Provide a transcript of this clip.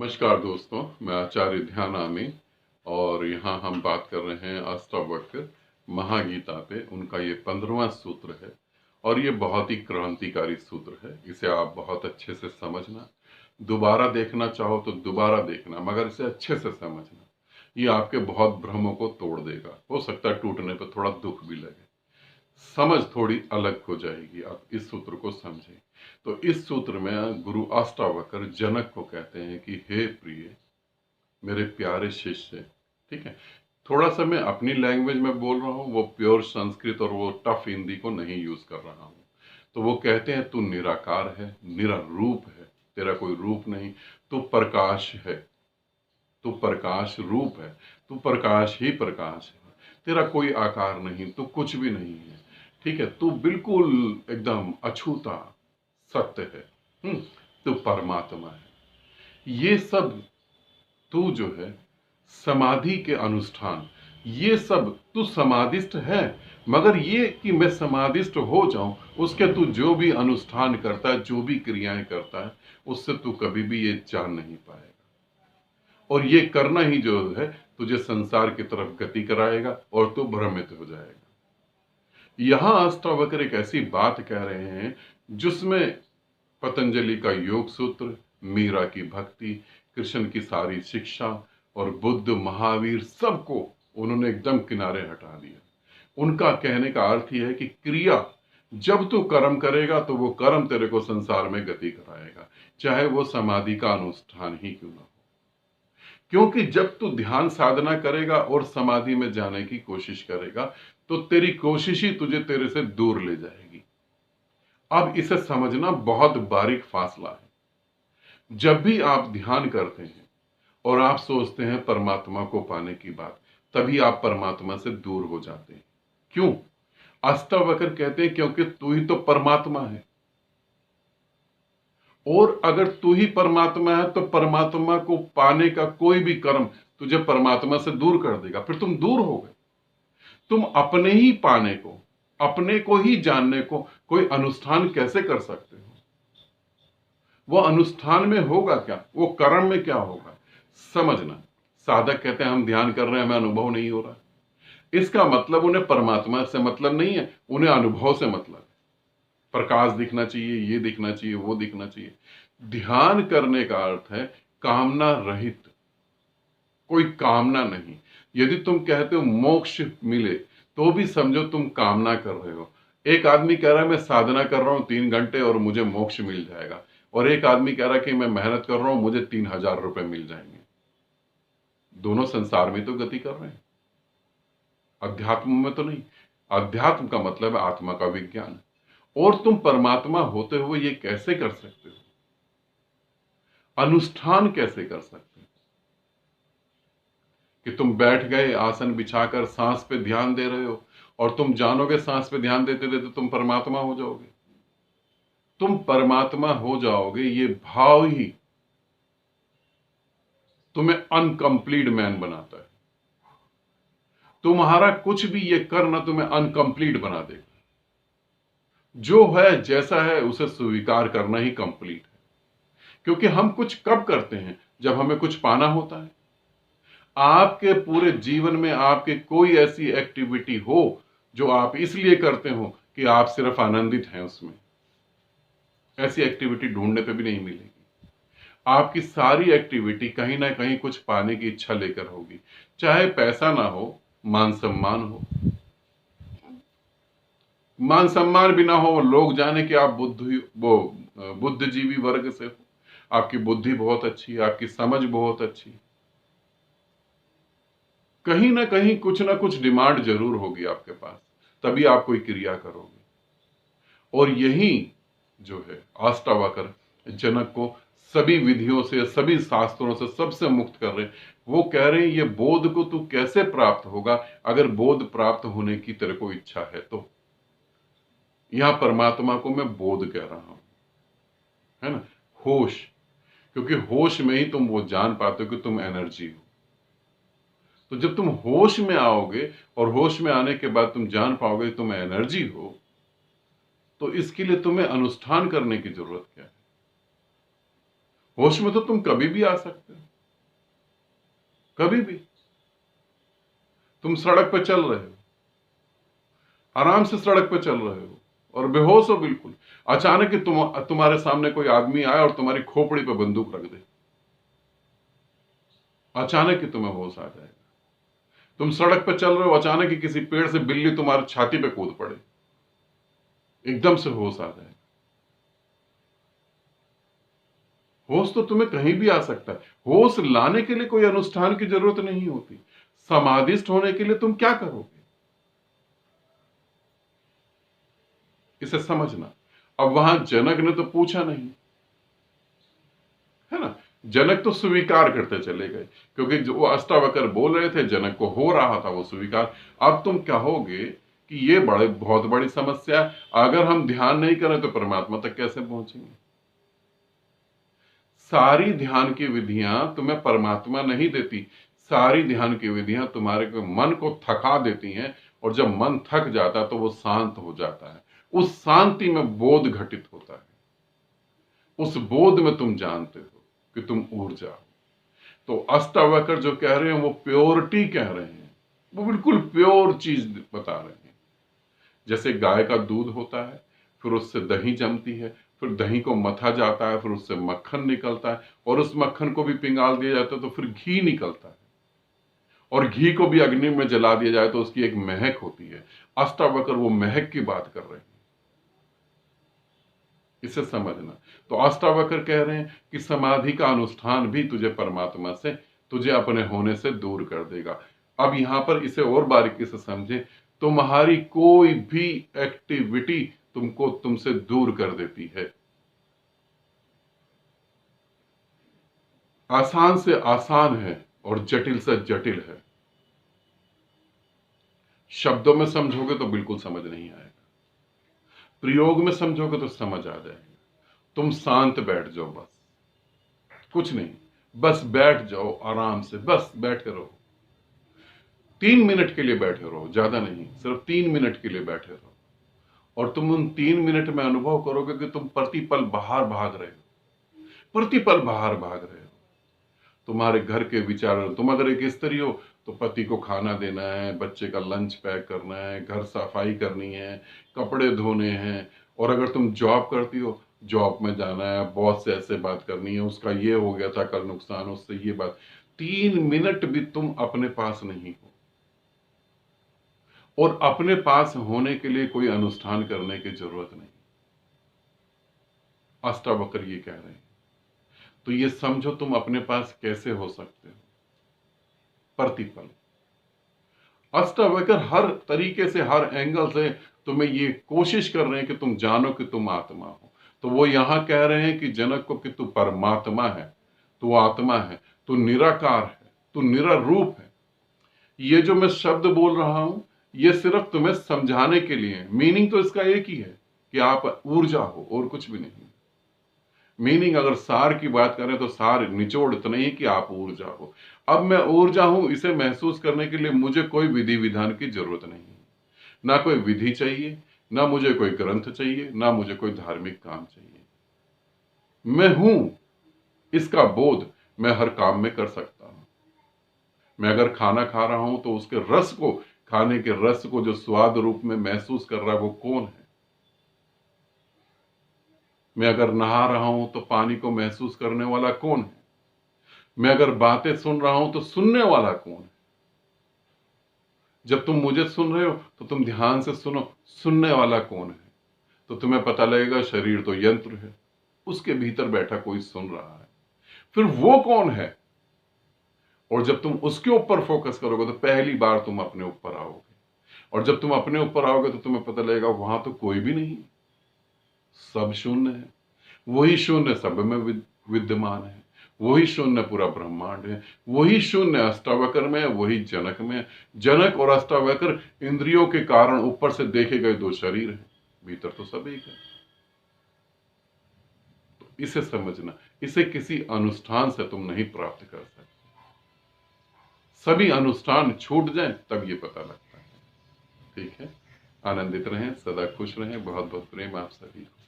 नमस्कार दोस्तों, मैं आचार्य ध्यान आमी और यहाँ हम बात कर रहे हैं अष्टावक्र महागीता पे। उनका ये 15वां सूत्र है और ये बहुत ही क्रांतिकारी सूत्र है। इसे आप बहुत अच्छे से समझना, दोबारा देखना चाहो तो दोबारा देखना, मगर इसे अच्छे से समझना। ये आपके बहुत भ्रमों को तोड़ देगा। हो सकता है टूटने पर थोड़ा दुख भी लगे, समझ थोड़ी अलग हो जाएगी। आप इस सूत्र को समझें। तो इस सूत्र में गुरु अष्टावक्र जनक को कहते हैं कि हे प्रिय, मेरे प्यारे शिष्य, ठीक है। थोड़ा सा मैं अपनी लैंग्वेज में बोल रहा हूँ, वो प्योर संस्कृत और वो टफ हिंदी को नहीं यूज कर रहा हूँ। तो वो कहते हैं तू निराकार है, निरारूप है, तेरा कोई रूप नहीं, तू प्रकाश है, तू प्रकाश रूप है, तू प्रकाश ही प्रकाश है, तेरा कोई आकार नहीं, तू कुछ भी नहीं है, ठीक है। तू बिल्कुल एकदम अछूता सत्य है। तू परमात्मा है। ये सब तू जो है समाधि के अनुष्ठान, ये सब तू समाधिस्थ है, मगर ये कि मैं समाधिस्थ हो जाऊं, उसके तू जो भी अनुष्ठान करता है, जो भी क्रियाएं करता है, उससे तू कभी भी ये जान नहीं पाएगा। और ये करना ही जो है तुझे संसार की तरफ गति कराएगा और तू भ्रमित हो जाएगा। यहां अष्टावक्र एक ऐसी बात कह रहे हैं जिसमें पतंजलि का योग सूत्र, मीरा की भक्ति, कृष्ण की सारी शिक्षा और बुद्ध महावीर सबको उन्होंने एकदम किनारे हटा दिया। उनका कहने का अर्थ यह है कि क्रिया, जब तू कर्म करेगा तो वो कर्म तेरे को संसार में गति कराएगा, चाहे वो समाधि का अनुष्ठान ही क्यों ना हो। क्योंकि जब तू ध्यान साधना करेगा और समाधि में जाने की कोशिश करेगा तो तेरी कोशिश ही तुझे तेरे से दूर ले जाएगी। अब इसे समझना बहुत बारीक फासला है। जब भी आप ध्यान करते हैं और आप सोचते हैं परमात्मा को पाने की बात, तभी आप परमात्मा से दूर हो जाते हैं। क्यों? अष्टावक्र कहते हैं क्योंकि तू ही तो परमात्मा है। और अगर तू ही परमात्मा है तो परमात्मा को पाने का कोई भी कर्म तुझे परमात्मा से दूर कर देगा, फिर तुम दूर हो गए। तुम अपने ही पाने को, अपने को ही जानने को कोई अनुष्ठान कैसे कर सकते हो? वो अनुष्ठान में होगा क्या, वो कर्म में क्या होगा, समझना। साधक कहते हैं हम ध्यान कर रहे हैं, हमें अनुभव नहीं हो रहा। इसका मतलब उन्हें परमात्मा से मतलब नहीं है, उन्हें अनुभव से मतलब है। प्रकाश दिखना चाहिए, ये दिखना चाहिए, वो दिखना चाहिए। ध्यान करने का अर्थ है कामना रहित, कोई कामना नहीं। यदि तुम कहते हो मोक्ष मिले तो भी समझो तुम कामना कर रहे हो। एक आदमी कह रहा है मैं साधना कर रहा हूं 3 घंटे और मुझे मोक्ष मिल जाएगा, और एक आदमी कह रहा है कि मैं मेहनत कर रहा हूं, मुझे 3000 रुपए मिल जाएंगे। दोनों संसार में तो गति कर रहे हैं, अध्यात्म में तो नहीं। अध्यात्म का मतलब है आत्मा का विज्ञान। और तुम परमात्मा होते हुए ये कैसे कर सकते हो? अनुष्ठान कैसे कर सकते हो कि तुम बैठ गए आसन बिछाकर, सांस पे ध्यान दे रहे हो और तुम जानोगे सांस पे ध्यान देते देते तुम परमात्मा हो जाओगे। तुम परमात्मा हो जाओगे, ये भाव ही तुम्हें अनकंप्लीट मैन बनाता है। तुम्हारा कुछ भी ये करना तुम्हें अनकंप्लीट बना देगा। जो है जैसा है उसे स्वीकार करना ही कंप्लीट है। क्योंकि हम कुछ कब करते हैं? जब हमें कुछ पाना होता है। आपके पूरे जीवन में आपके कोई ऐसी एक्टिविटी हो जो आप इसलिए करते हो कि आप सिर्फ आनंदित हैं उसमें, ऐसी एक्टिविटी ढूंढने पे भी नहीं मिलेगी। आपकी सारी एक्टिविटी कहीं ना कहीं कुछ पाने की इच्छा लेकर होगी, चाहे पैसा ना हो, मान सम्मान हो। मान सम्मान भी ना हो, लोग जाने कि आप बुद्धिजीवी वर्ग से हो, आपकी बुद्धि बहुत अच्छी है, आपकी समझ बहुत अच्छी है। कहीं ना कहीं कुछ ना कुछ डिमांड जरूर होगी आपके पास, तभी आप कोई क्रिया करोगे। और यही जो है अष्टावक्र जनक को सभी विधियों से, सभी शास्त्रों से सबसे मुक्त कर रहे हैं। वो कह रहे हैं ये बोध को तू कैसे प्राप्त होगा, अगर बोध प्राप्त होने की तेरे को इच्छा है तो। यहां परमात्मा को मैं बोध कह रहा हूं, है ना, होश। क्योंकि होश में ही तुम वो जान पाते हो कि तुम एनर्जी हो। तो जब तुम होश में आओगे और होश में आने के बाद तुम जान पाओगे तुम एनर्जी हो, तो इसके लिए तुम्हें अनुष्ठान करने की जरूरत क्या है? होश में तो तुम कभी भी आ सकते हो। कभी भी तुम सड़क पर चल रहे हो, आराम से सड़क पर चल रहे हो और बेहोश हो बिल्कुल, अचानक ही तुम्हारे सामने कोई आदमी आए और तुम्हारी खोपड़ी पे बंदूक रख दे, अचानक ही तुम्हें होश आ जाएगा। तुम सड़क पर चल रहे हो, अचानक ही किसी पेड़ से बिल्ली तुम्हारी छाती पे कूद पड़े, एकदम से होश आ जाएगा। होश तो तुम्हें कहीं भी आ सकता है। होश लाने के लिए कोई अनुष्ठान की जरूरत नहीं होती। समाधिस्थ होने के लिए तुम क्या करोगे, इसे समझना। अब वहां जनक ने तो पूछा नहीं, है ना, जनक तो स्वीकार करते चले गए, क्योंकि जो वो अष्टावक्र बोल रहे थे जनक को हो रहा था वो स्वीकार। अब तुम कहोगे कि ये बहुत बड़ी समस्या, अगर हम ध्यान नहीं करें तो परमात्मा तक कैसे पहुंचेंगे। सारी ध्यान की विधियां तुम्हें परमात्मा नहीं देती, सारी ध्यान की विधियां तुम्हारे मन को थका देती हैं, और जब मन थक जाता है तो वो शांत हो जाता है। उस शांति में बोध घटित होता है, उस बोध में तुम जानते हो कि तुम ऊर्जा हो। तो अष्टावक्र जो कह रहे हैं वो प्योरिटी कह रहे हैं, वो बिल्कुल प्योर चीज बता रहे हैं। जैसे गाय का दूध होता है, फिर उससे दही जमती है, फिर दही को मथा जाता है, फिर उससे मक्खन निकलता है, और उस मक्खन को भी पिंगाल दिया जाता है तो फिर घी निकलता है, और घी को भी अग्नि में जला दिया जाए तो उसकी एक महक होती है। अष्टावक्र वो महक की बात कर रहे हैं, इसे समझना। तो अष्टावक्र कह रहे हैं कि समाधि का अनुष्ठान भी तुझे परमात्मा से, तुझे अपने होने से दूर कर देगा। अब यहां पर इसे और बारीकी से समझे, तुम्हारी कोई भी एक्टिविटी तुमको तुमसे दूर कर देती है। आसान से आसान है और जटिल से जटिल है। शब्दों में समझोगे तो बिल्कुल समझ नहीं आएगा, प्रयोग में समझोगे तो समझ आ जाएगा। तुम शांत बैठ जाओ, बस कुछ नहीं, बस बैठ जाओ आराम से, बस बैठे रहो। 3 मिनट के लिए बैठे रहो, ज्यादा नहीं, सिर्फ 3 मिनट के लिए बैठे रहो, और तुम उन 3 मिनट में अनुभव करोगे कि तुम प्रतिपल बाहर भाग रहे हो, प्रतिपल बाहर भाग रहे हो। तुम्हारे घर के विचार, तुम अगर एक स्त्री हो तो पति को खाना देना है, बच्चे का लंच पैक करना है, घर सफाई करनी है, कपड़े धोने हैं, और अगर तुम जॉब करती हो, जॉब में जाना है, बॉस से ऐसे बात करनी है, उसका ये हो गया था कल नुकसान, उससे ये बात। 3 मिनट भी तुम अपने पास नहीं हो, और अपने पास होने के लिए कोई अनुष्ठान करने की जरूरत नहीं। अष्टावक्र ये कह रहे हैं। तो ये समझो तुम अपने पास कैसे हो सकते हो, प्रतिपल। अष्टावक्र हर तरीके से, हर एंगल से तुम्हें ये कोशिश कर रहे हैं कि तुम जानो कि तुम आत्मा हो। तो वो यहां कह रहे हैं कि जनक को कि तू परमात्मा है, तू आत्मा है, तू निराकार है, तू निरारूप है। ये जो मैं शब्द बोल रहा हूं ये सिर्फ तुम्हें समझाने के लिए है। मीनिंग तो इसका एक ही है कि आप ऊर्जा हो, और कुछ भी नहीं। मीनिंग अगर सार की बात करें तो सार निचोड़ इतना ही कि आप ऊर्जा हो। अब मैं ऊर्जा हूं, इसे महसूस करने के लिए मुझे कोई विधि विधान की जरूरत नहीं है, ना कोई विधि चाहिए, ना मुझे कोई ग्रंथ चाहिए, ना मुझे कोई धार्मिक काम चाहिए। मैं हूं, इसका बोध मैं हर काम में कर सकता हूं। मैं अगर खाना खा रहा हूं तो उसके रस को, खाने के रस को जो स्वाद रूप में महसूस कर रहा है वो कौन है। मैं अगर नहा रहा हूं तो पानी को महसूस करने वाला कौन है। मैं अगर बातें सुन रहा हूं तो सुनने वाला कौन है। जब तुम मुझे सुन रहे हो तो तुम ध्यान से सुनो, सुनने वाला कौन है। तो तुम्हें पता लगेगा शरीर तो यंत्र है, उसके भीतर बैठा कोई सुन रहा है। फिर वो कौन है, और जब तुम उसके ऊपर फोकस करोगे तो पहली बार तुम अपने ऊपर आओगे, और जब तुम अपने ऊपर आओगे तो तुम्हें पता लगेगा वहां तो कोई भी नहीं, सब शून्य है। वही शून्य सब में विद्यमान है, वही शून्य पूरा ब्रह्मांड है, वही शून्य अष्टावक्र में है, वही जनक में है। जनक और अष्टावक्र इंद्रियों के कारण ऊपर से देखे गए दो शरीर हैं, भीतर तो सब एक है। तो इसे समझना, इसे किसी अनुष्ठान से तुम नहीं प्राप्त कर सकते। सभी अनुष्ठान छूट जाए तब ये पता लगता है। ठीक है, आनंदित रहें, सदा खुश रहें। बहुत बहुत प्रेम आप सभी को।